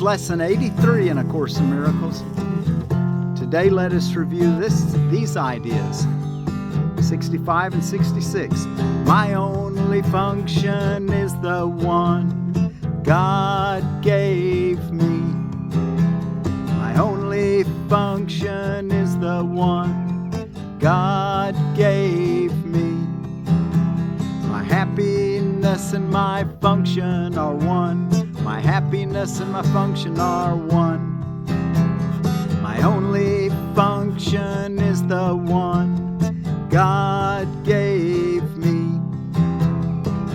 Lesson 83 in A Course in Miracles. Today let us review these ideas, 65 and 66. My only function is the one God gave me. My only function is the one God gave me. My happiness and my function are one. My happiness and my function are one. My only function is the one God gave me.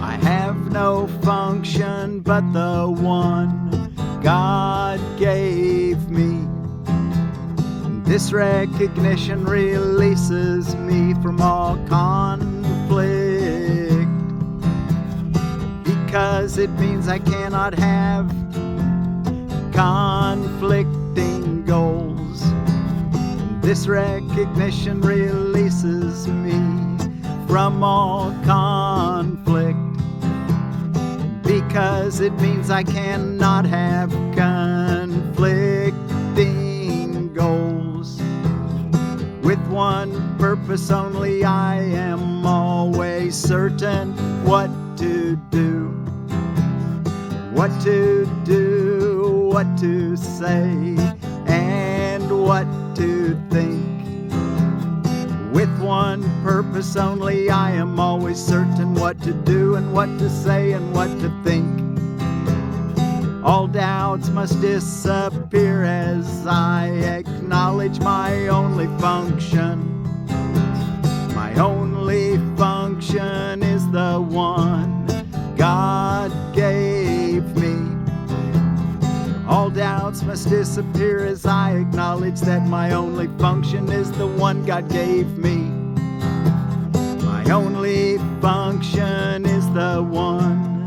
I have no function but the one God gave me. This recognition releases me from all conflict, because it means I cannot have conflicting goals. This recognition releases me from all conflict, because it means I cannot have conflicting goals. With one purpose only, I am always certain what to do, what to do, what to say, and what to think. With one purpose only, I am always certain what to do and what to say and what to think. All doubts must disappear as I acknowledge my only function. My only function is the one God gave me. All doubts must disappear as I acknowledge that my only function is the one God gave me. My only function is the one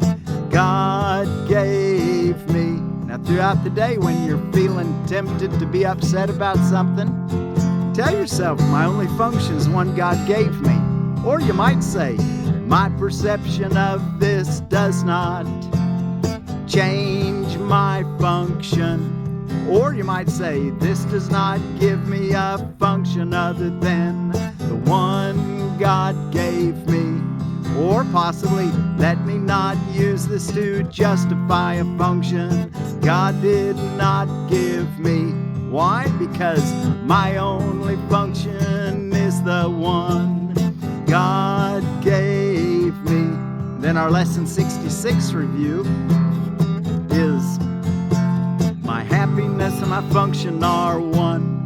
God gave me. Now throughout the day, when you're feeling tempted to be upset about something, tell yourself, my only function is one God gave me. Or you might say, my perception of this does not change my function. Or you might say, this does not give me a function other than the one God gave me. Or possibly, let me not use this to justify a function God did not give me. Why? Because my only function is the one God gave me. Then our Lesson 66 review is my happiness and my function are one.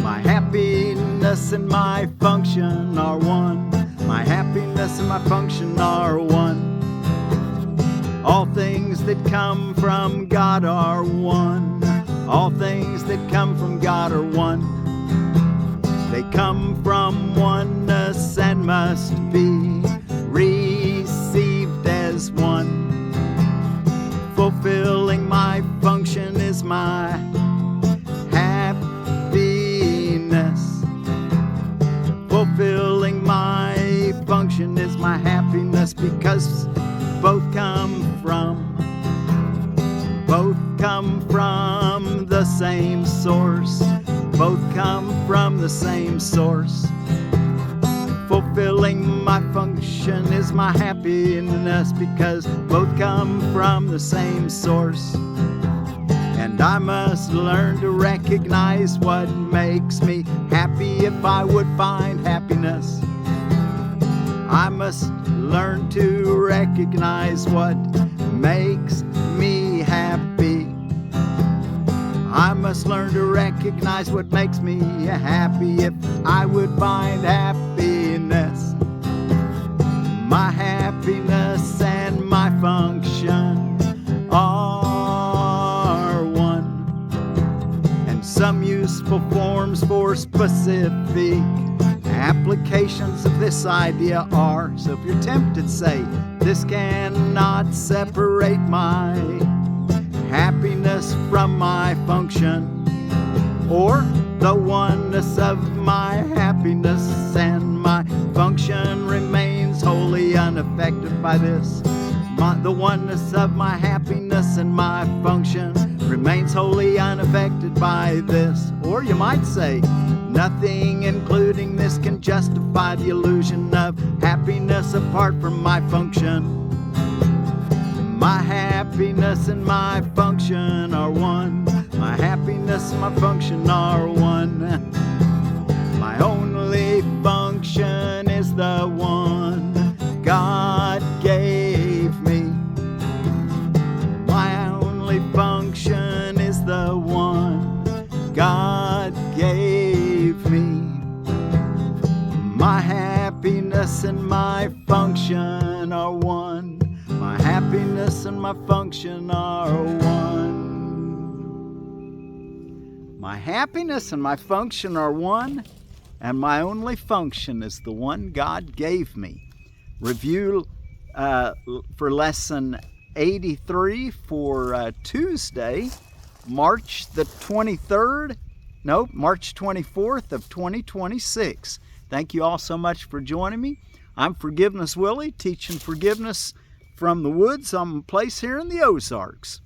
My happiness and my function are one. My happiness and my function are one. All things that come from God are one. All things that come from God are one. They come from oneness and must be received as one. Fulfilling my function is my happiness. Fulfilling my function is my happiness, because both come from the same source. Both come from the same source. Fulfilling my function is my happiness, because both come from the same source. And I must learn to recognize what makes me happy if I would find happiness. I must learn to recognize what makes me happy. I must learn to recognize what makes me happy if I would find happiness. My happiness and my function are one. And some useful forms for specific applications of this idea are, so if you're tempted, say, this cannot separate my happiness from my function, or the oneness of my happiness and my function remains wholly unaffected by this. The oneness of my happiness and my function remains wholly unaffected by this. Or you might say, nothing including this can justify the illusion of happiness apart from my function. My happiness and my function are one. My happiness and my function are one. My only function is the one God gave me. My only function is the one God gave me. My happiness and my function are one. My happiness and my function are one. My happiness and my function are one, and my only function is the one God gave me. Review for lesson 83 for Tuesday, March 24th of 2026. Thank you all so much for joining me. I'm Forgiveness Willie, teaching forgiveness from the woods on a place here in the Ozarks.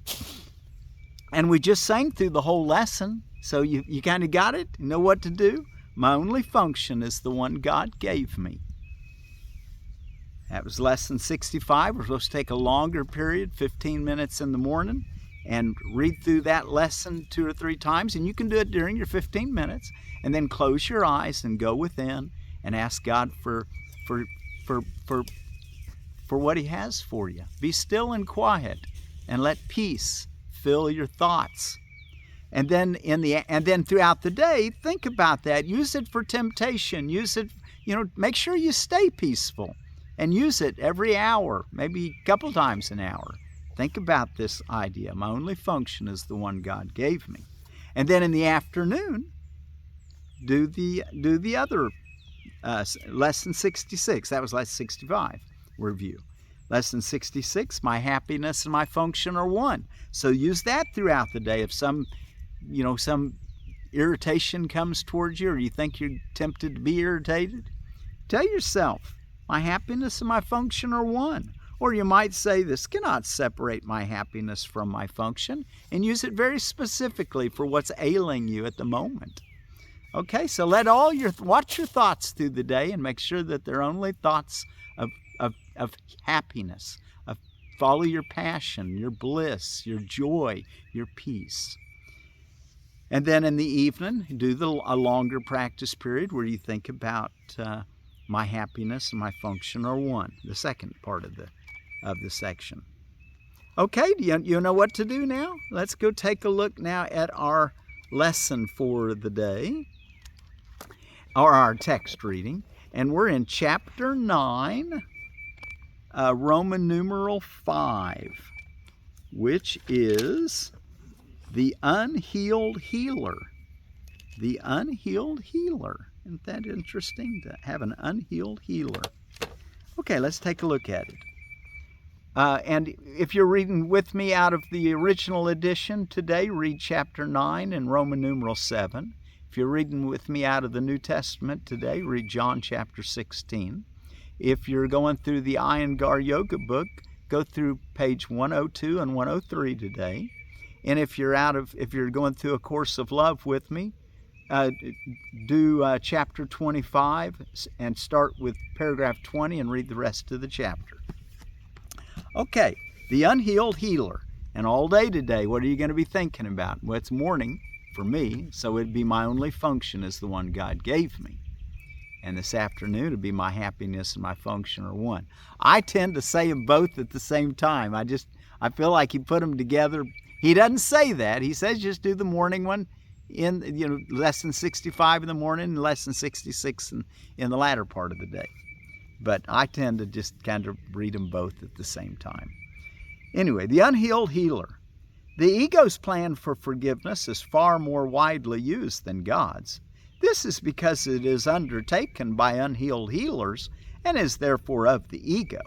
And we just sang through the whole lesson, so you kind of got it, you know what to do. My only function is the one God gave me. That was lesson 65. We're supposed to take a longer period, 15 minutes in the morning, and read through that lesson 2 or 3 times. And you can do it during your 15 minutes, and then close your eyes and go within and ask God for what He has for you. Be still and quiet, and let peace fill your thoughts. And then throughout the day, think about that. Use it for temptation. Use it, make sure you stay peaceful. And use it every hour, maybe a couple times an hour. Think about this idea. My only function is the one God gave me. And then in the afternoon, do the other lesson 66. That was lesson 65 review. Lesson 66, my happiness and my function are one. So use that throughout the day. If some irritation comes towards you, or you think you're tempted to be irritated, tell yourself, my happiness and my function are one. Or you might say, this cannot separate my happiness from my function, and use it very specifically for what's ailing you at the moment. Okay, so watch your thoughts through the day and make sure that they're only thoughts of happiness, of follow your passion, your bliss, your joy, your peace. And then in the evening, do a longer practice period where you think about my happiness and my function are one, the second part of the section. Okay, you know what to do now? Let's go take a look now at our lesson for the day, or our text reading. And we're in chapter 9, Roman numeral 5, which is the unhealed healer. The unhealed healer. Isn't that interesting to have an unhealed healer? Okay, let's take a look at it. And if you're reading with me out of the original edition today, read chapter 9 and Roman numeral 7. If you're reading with me out of the New Testament today, read John chapter 16. If you're going through the Iyengar Yoga book, go through page 102 and 103 today. And if you're going through A Course of Love with me, do chapter 25 and start with paragraph 20 and read the rest of the chapter. Okay, the unhealed healer. And all day today, what are you going to be thinking about? Well, it's morning for me, so it'd be my only function is the one God gave me. And this afternoon, it'd be my happiness and my function are one. I tend to say them both at the same time. I feel like He put them together. He doesn't say that. He says just do the morning one in lesson 65 in the morning and lesson 66 in the latter part of the day. But I tend to just kind of read them both at the same time. Anyway, the unhealed healer. The ego's plan for forgiveness is far more widely used than God's. This is because it is undertaken by unhealed healers and is therefore of the ego.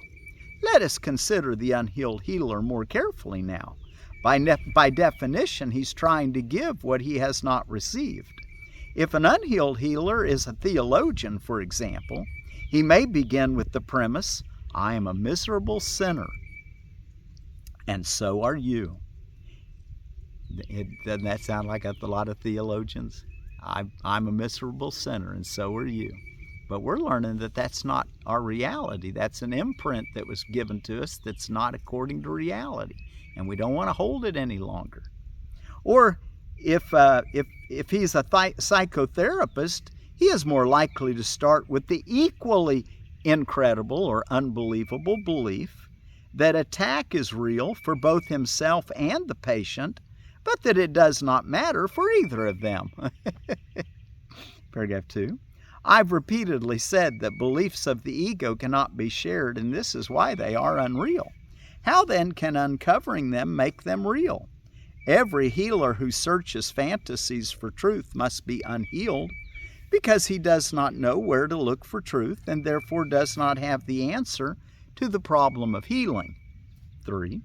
Let us consider the unhealed healer more carefully now. By definition, he's trying to give what he has not received. If an unhealed healer is a theologian, for example, he may begin with the premise, I am a miserable sinner. and so are you. Doesn't that sound like a lot of theologians? I'm a miserable sinner, and so are you. But we're learning that that's not our reality. That's an imprint that was given to us that's not according to reality, and we don't want to hold it any longer. Or if he's a psychotherapist, he is more likely to start with the equally incredible or unbelievable belief that attack is real for both himself and the patient, but that it does not matter for either of them. Paragraph 2. I've repeatedly said that beliefs of the ego cannot be shared, and this is why they are unreal. How then can uncovering them make them real? Every healer who searches fantasies for truth must be unhealed, because he does not know where to look for truth and therefore does not have the answer to the problem of healing. 3.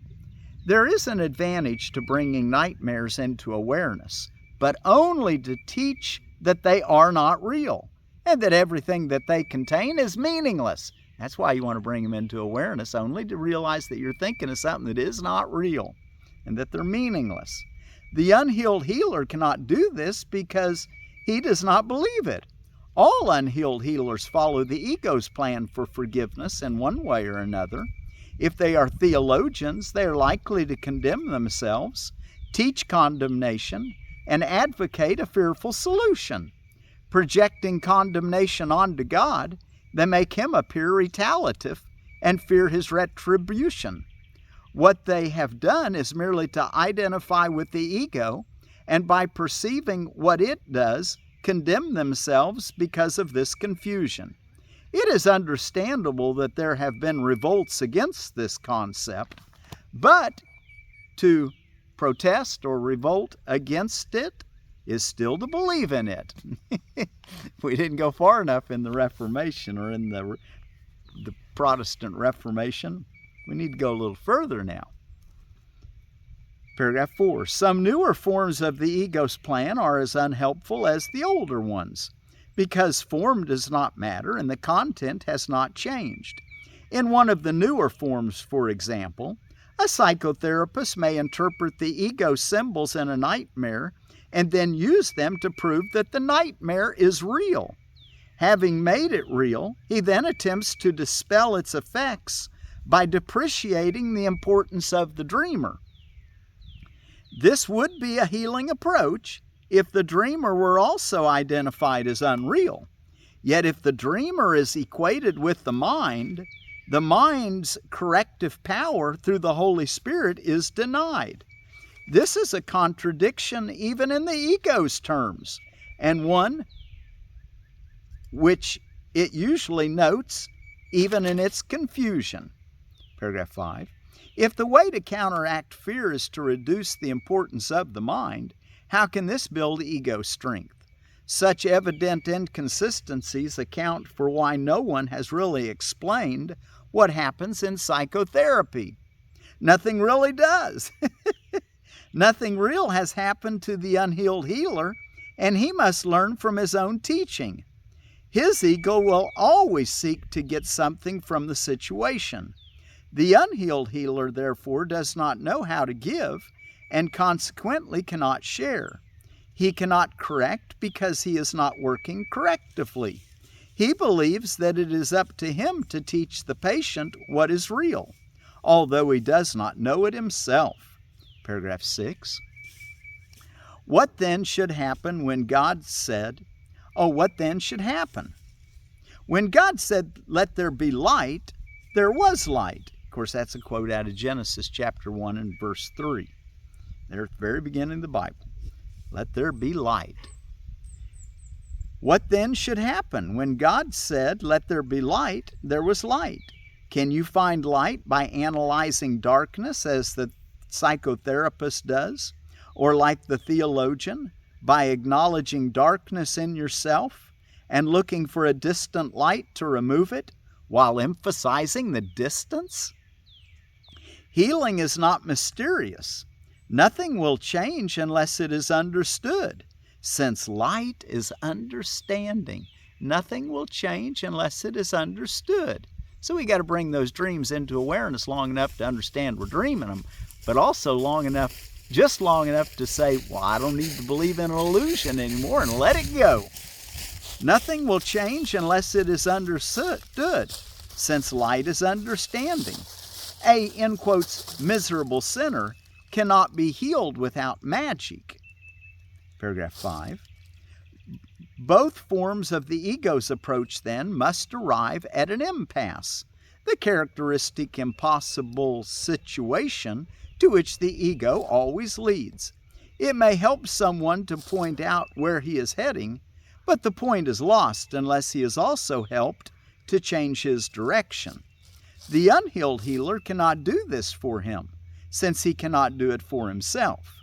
There is an advantage to bringing nightmares into awareness, but only to teach that they are not real and that everything that they contain is meaningless. That's why you want to bring them into awareness, only to realize that you're thinking of something that is not real and that they're meaningless. The unhealed healer cannot do this because he does not believe it. All unhealed healers follow the ego's plan for forgiveness in one way or another. If they are theologians, they are likely to condemn themselves, teach condemnation, and advocate a fearful solution. Projecting condemnation onto God, they make him appear retaliative and fear his retribution. What they have done is merely to identify with the ego, and by perceiving what it does, condemn themselves because of this confusion. It is understandable that there have been revolts against this concept, but to protest or revolt against it is still to believe in it. We didn't go far enough in the Reformation or in the Protestant Reformation. We need to go a little further now. Paragraph 4. Some newer forms of the ego's plan are as unhelpful as the older ones, because form does not matter and the content has not changed. In one of the newer forms, for example, a psychotherapist may interpret the ego symbols in a nightmare and then use them to prove that the nightmare is real. Having made it real, he then attempts to dispel its effects by depreciating the importance of the dreamer. This would be a healing approach if the dreamer were also identified as unreal. Yet if the dreamer is equated with the mind's corrective power through the Holy Spirit is denied. This is a contradiction even in the ego's terms, and one which it usually notes even in its confusion. Paragraph 5. If the way to counteract fear is to reduce the importance of the mind, how can this build ego strength? Such evident inconsistencies account for why no one has really explained what happens in psychotherapy. Nothing really does. Nothing real has happened to the unhealed healer, and he must learn from his own teaching. His ego will always seek to get something from the situation. The unhealed healer, therefore, does not know how to give and consequently cannot share. He cannot correct because he is not working correctively. He believes that it is up to him to teach the patient what is real, although he does not know it himself. Paragraph 6. What then should happen when God said, what then should happen? When God said, "Let there be light," there was light. Of course, that's a quote out of Genesis chapter 1 and verse 3. There at the very beginning of the Bible. Let there be light. What then should happen? When God said, "Let there be light," there was light. Can you find light by analyzing darkness as the psychotherapist does? Or like the theologian, by acknowledging darkness in yourself and looking for a distant light to remove it while emphasizing the distance? Healing is not mysterious. Nothing will change unless it is understood. Since light is understanding, nothing will change unless it is understood. So we got to bring those dreams into awareness long enough to understand we're dreaming them. but also just long enough to say, well, I don't need to believe in an illusion anymore, and let it go. Nothing will change unless it is understood, since light is understanding. A, in quotes, miserable sinner cannot be healed without magic. Paragraph 5. Both forms of the ego's approach, then, must arrive at an impasse, the characteristic impossible situation to which the ego always leads. It may help someone to point out where he is heading, but the point is lost unless he is also helped to change his direction. The unhealed healer cannot do this for him, since he cannot do it for himself.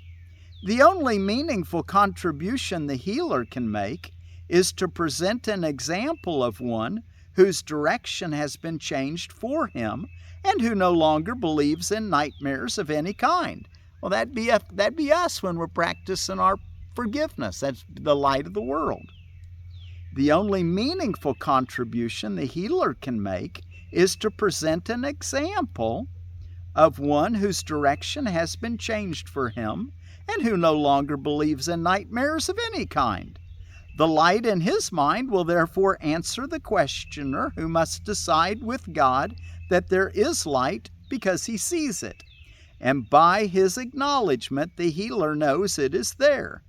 The only meaningful contribution the healer can make is to present an example of one whose direction has been changed for him and who no longer believes in nightmares of any kind. Well, that'd be us when we're practicing our forgiveness. That's the light of the world. The only meaningful contribution the healer can make is to present an example of one whose direction has been changed for him and who no longer believes in nightmares of any kind. The light in his mind will therefore answer the questioner, who must decide with God that there is light because he sees it. And by his acknowledgement, the healer knows it is there.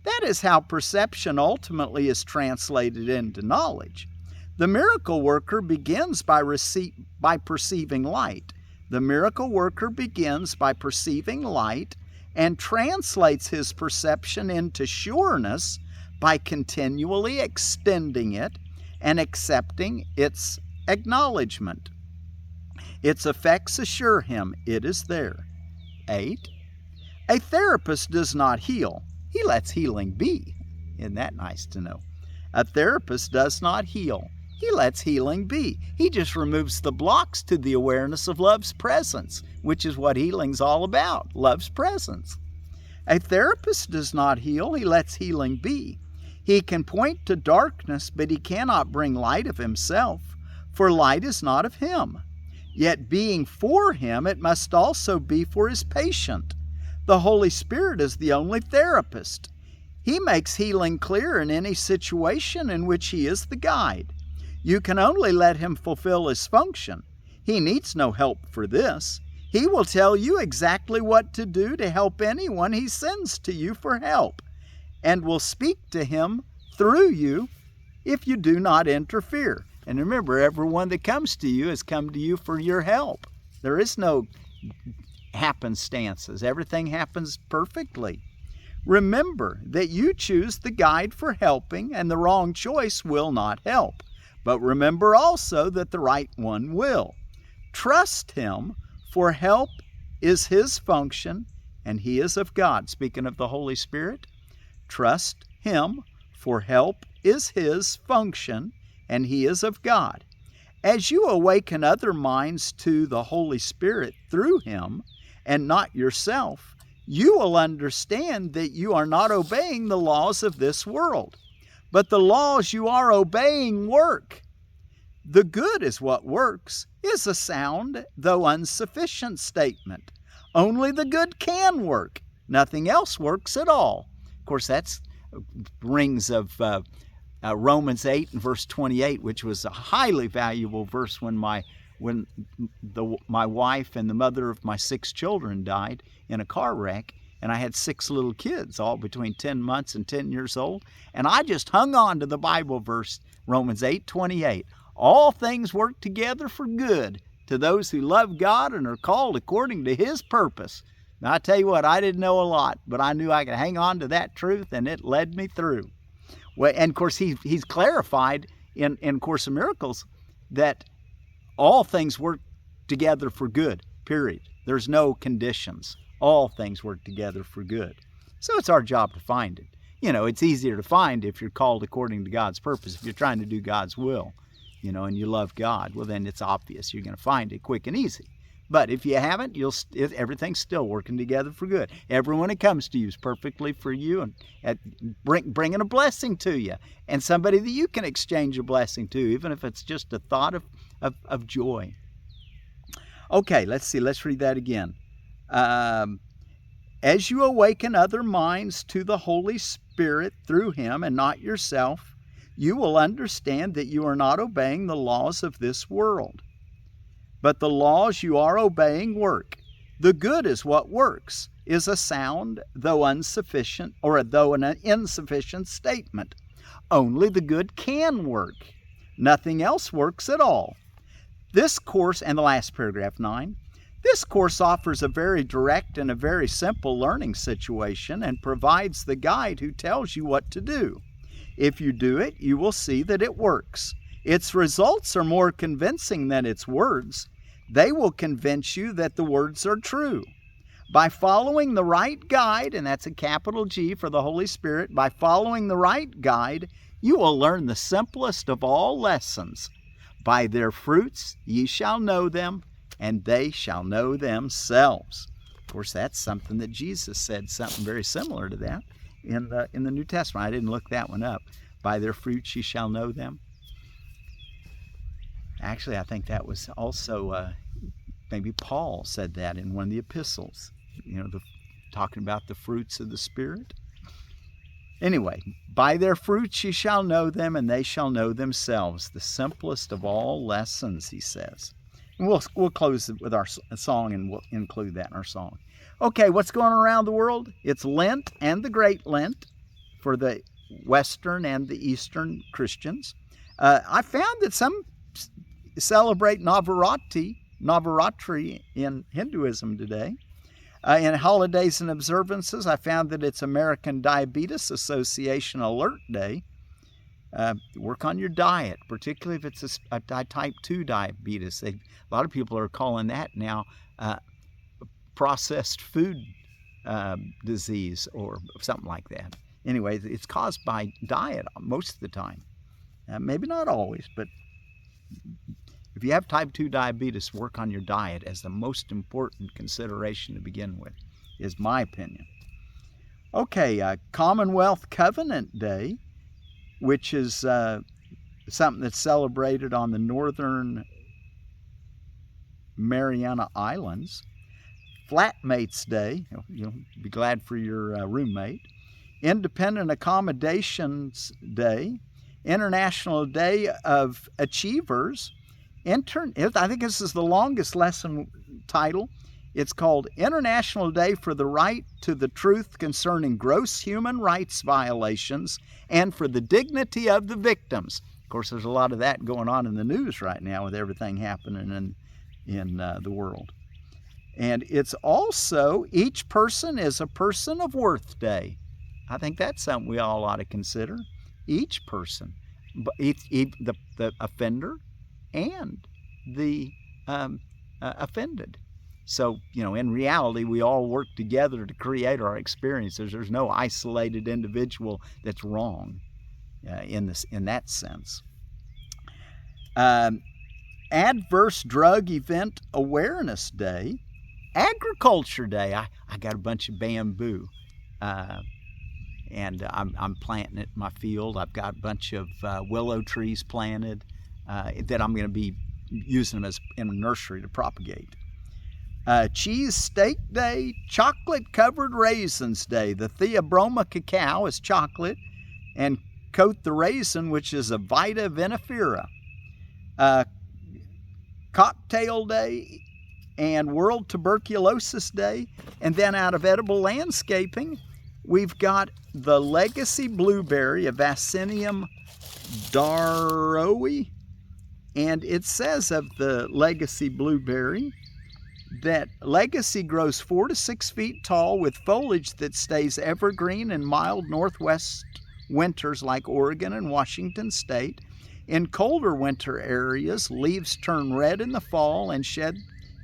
That is how perception ultimately is translated into knowledge. The miracle worker begins by perceiving light. The miracle worker begins by perceiving light and translates his perception into sureness by continually extending it and accepting its acknowledgement. Its effects assure him it is there. 8. A therapist does not heal. He lets healing be. Isn't that nice to know? A therapist does not heal. He lets healing be. He just removes the blocks to the awareness of love's presence, which is what healing's all about, love's presence. A therapist does not heal. He lets healing be. He can point to darkness, but he cannot bring light of himself, for light is not of him. Yet being for him, it must also be for his patient. The Holy Spirit is the only therapist. He makes healing clear in any situation in which he is the guide. You can only let him fulfill his function. He needs no help for this. He will tell you exactly what to do to help anyone he sends to you for help, and will speak to him through you if you do not interfere. And remember, everyone that comes to you has come to you for your help. There is no happenstances. Everything happens perfectly. Remember that you choose the guide for helping, and the wrong choice will not help. But remember also that the right one will. Trust him, for help is his function, and he is of God. Speaking of the Holy Spirit, trust him, for help is his function, and he is of God. As you awaken other minds to the Holy Spirit through him, and not yourself, you will understand that you are not obeying the laws of this world, but the laws you are obeying work. The good is what works is a sound, though insufficient statement. Only the good can work. Nothing else works at all. Of course, that's rings of Romans 8 and verse 28, which was a highly valuable verse when my wife and the mother of my 6 children died in a car wreck, and I had 6 little kids, all between 10 months and 10 years old, and I just hung on to the Bible verse, Romans 8:28. All things work together for good to those who love God and are called according to his purpose. Now, I tell you what, I didn't know a lot, but I knew I could hang on to that truth, and it led me through. Well, and of course, he's clarified in Course in Miracles that all things work together for good, period. There's no conditions. All things work together for good. So it's our job to find it. You know, it's easier to find if you're called according to God's purpose, if you're trying to do God's will, and you love God, well, then it's obvious you're going to find it quick and easy. But if you haven't, everything's still working together for good. Everyone that comes to you is perfectly for you and bringing a blessing to you, and somebody that you can exchange a blessing to, even if it's just a thought of joy. Okay, let's see. Let's read that again. As you awaken other minds to the Holy Spirit through Him and not yourself, you will understand that you are not obeying the laws of this world. But the laws you are obeying work. The good is what works, is a sound, though insufficient, or though an insufficient statement. Only the good can work. Nothing else works at all. This course, and the last paragraph, 9, this course offers a very direct and a very simple learning situation and provides the guide who tells you what to do. If you do it, you will see that it works. Its results are more convincing than its words. They will convince you that the words are true. By following the right guide, and that's a capital G for the Holy Spirit, by following the right guide, you will learn the simplest of all lessons. By their fruits ye shall know them, and they shall know themselves. Of course, that's something that Jesus said, something very similar to that in the New Testament. I didn't look that one up. By their fruits ye shall know them. Actually, I think that was also maybe Paul said that in one of the epistles. Talking about the fruits of the Spirit. Anyway, by their fruits ye shall know them, and they shall know themselves. The simplest of all lessons, he says. And we'll close with our song, and we'll include that in our song. Okay, what's going on around the world? It's Lent and the Great Lent for the Western and the Eastern Christians. I found that some celebrate Navaratri in Hinduism today. In holidays and observances, I found that it's American Diabetes Association Alert Day. Work on your diet, particularly if it's a type 2 diabetes. A lot of people are calling that now processed food disease or something like that. Anyway, it's caused by diet most of the time. Maybe not always, but if you have type 2 diabetes, work on your diet as the most important consideration to begin with, is my opinion. Okay, Commonwealth Covenant Day, which is something that's celebrated on the Northern Mariana Islands. Flatmates Day, you'll be glad for your roommate. Independent Accommodations Day. International Day of Achievers. I think this is the longest lesson title. It's called International Day for the Right to the Truth Concerning Gross Human Rights Violations and for the Dignity of the Victims. Of course, there's a lot of that going on in the news right now with everything happening in the world. And it's also Each Person is a Person of Worth Day. I think that's something we all ought to consider. Each person, the offender and the offended. So, in reality, we all work together to create our experiences. There's no isolated individual that's wrong in that sense. Adverse Drug Event Awareness Day. Agriculture Day. I got a bunch of bamboo, and I'm planting it in my field. I've got a bunch of willow trees planted that I'm going to be using them in a nursery to propagate. Cheese Steak Day, Chocolate Covered Raisins Day. The Theobroma cacao is chocolate, and coat the raisin, which is a Vita vinifera. Cocktail Day and World Tuberculosis Day. And then out of edible landscaping, we've got the Legacy Blueberry, a Vaccinium darrowi. And it says of the Legacy Blueberry that Legacy grows 4 to 6 feet tall with foliage that stays evergreen in mild northwest winters like Oregon and Washington State. In colder winter areas, leaves turn red in the fall and shed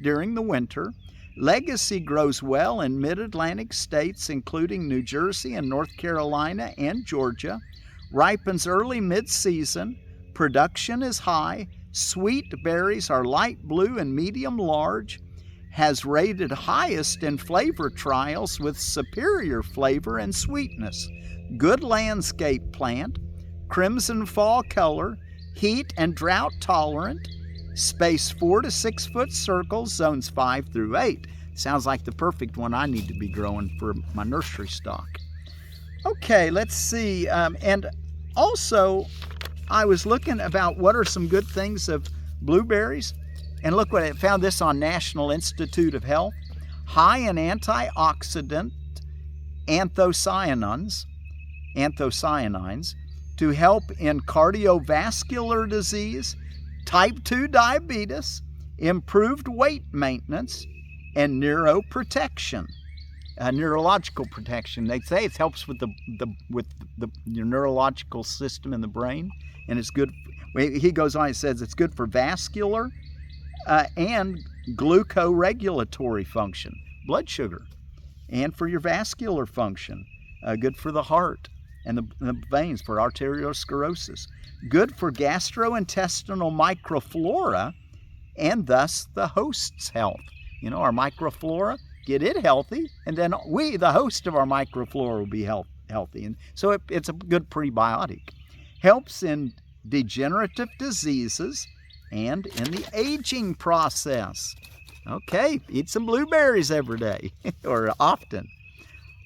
during the winter. Legacy grows well in mid-Atlantic states, including New Jersey and North Carolina and Georgia. Ripens early mid-season. Production is high. Sweet berries are light blue and medium large. Has rated highest in flavor trials with superior flavor and sweetness. Good landscape plant. Crimson fall color. Heat and drought tolerant. Space 4 to 6 foot circles, zones 5 through 8. Sounds like the perfect one I need to be growing for my nursery stock. Okay, let's see. And also, I was looking about what are some good things of blueberries. And look what I found this on National Institute of Health. High in antioxidant anthocyanins to help in cardiovascular disease, type 2 diabetes, improved weight maintenance, and neuroprotection. Neurological protection. They say it helps with your neurological system in the brain, and it's good. He goes on. He says it's good for vascular and glucoregulatory function, blood sugar, and for your vascular function. Good for the heart and the veins, for arteriosclerosis. Good for gastrointestinal microflora, and thus the host's health. Our microflora, get it healthy, and then we, the host of our microflora, will be healthy. And so it's a good prebiotic. Helps in degenerative diseases and in the aging process. Okay, eat some blueberries every day, or often.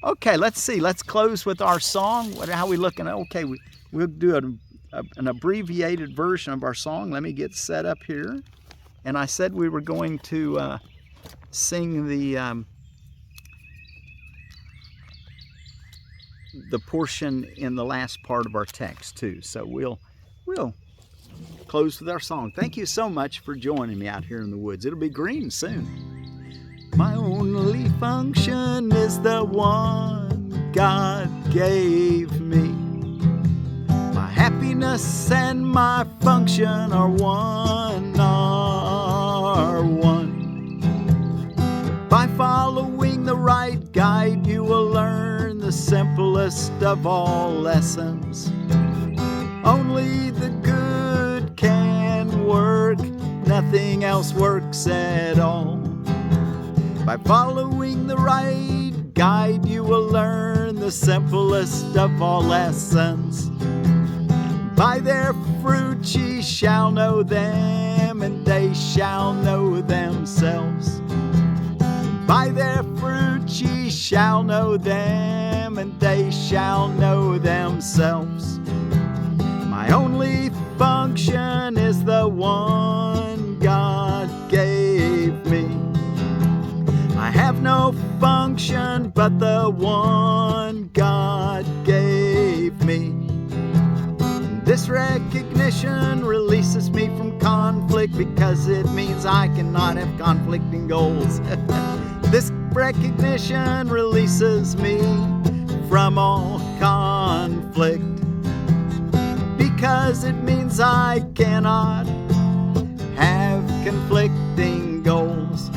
Okay, let's see. Let's close with our song. How are we looking? Okay, we'll do an abbreviated version of our song. Let me get set up here. And I said we were going to sing the portion in the last part of our text too. So we'll close with our song. Thank you so much for joining me out here in the woods. It'll be green soon. My only function is the one God gave me. My happiness and my function are one. By following the right guide, you will learn the simplest of all lessons. Only the good can work, nothing else works at all. By following the right guide, you will learn the simplest of all lessons. By their fruit ye shall know them, and they shall know themselves. By their fruit ye shall know them, and they shall know themselves. My only function is the one God gave me. I have no function but the one God gave me. This recognition releases me from conflict, because it means I cannot have conflicting goals. This recognition releases me from all conflict, because it means I cannot have conflicting goals.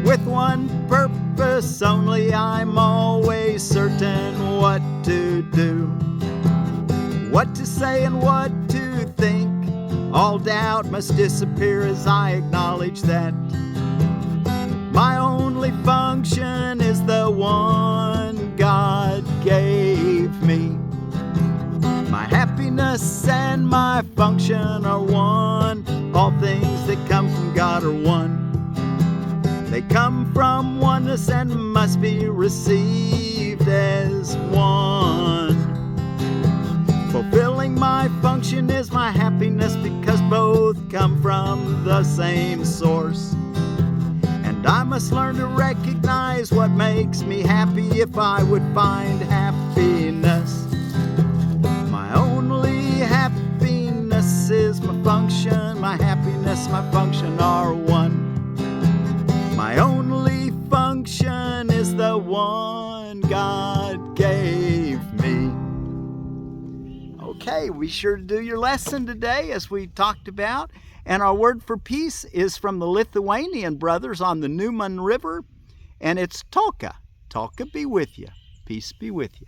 With one purpose only, I'm always certain what to do, what to say and what to think. All doubt must disappear as I acknowledge that my only function is the one God gave me. My happiness and my function are one. All things that come from God are one. They come from oneness and must be received as one. Fulfilling my function is my happiness, because both come from the same source. And I must learn to recognize what makes me happy if I would find happiness. My only happiness is my function. My happiness, my function are one. My only function is the one God gave me. Okay, be sure to do your lesson today, as we talked about. And our word for peace is from the Lithuanian brothers on the Neumann River, and it's Talka. Talka be with you. Peace be with you.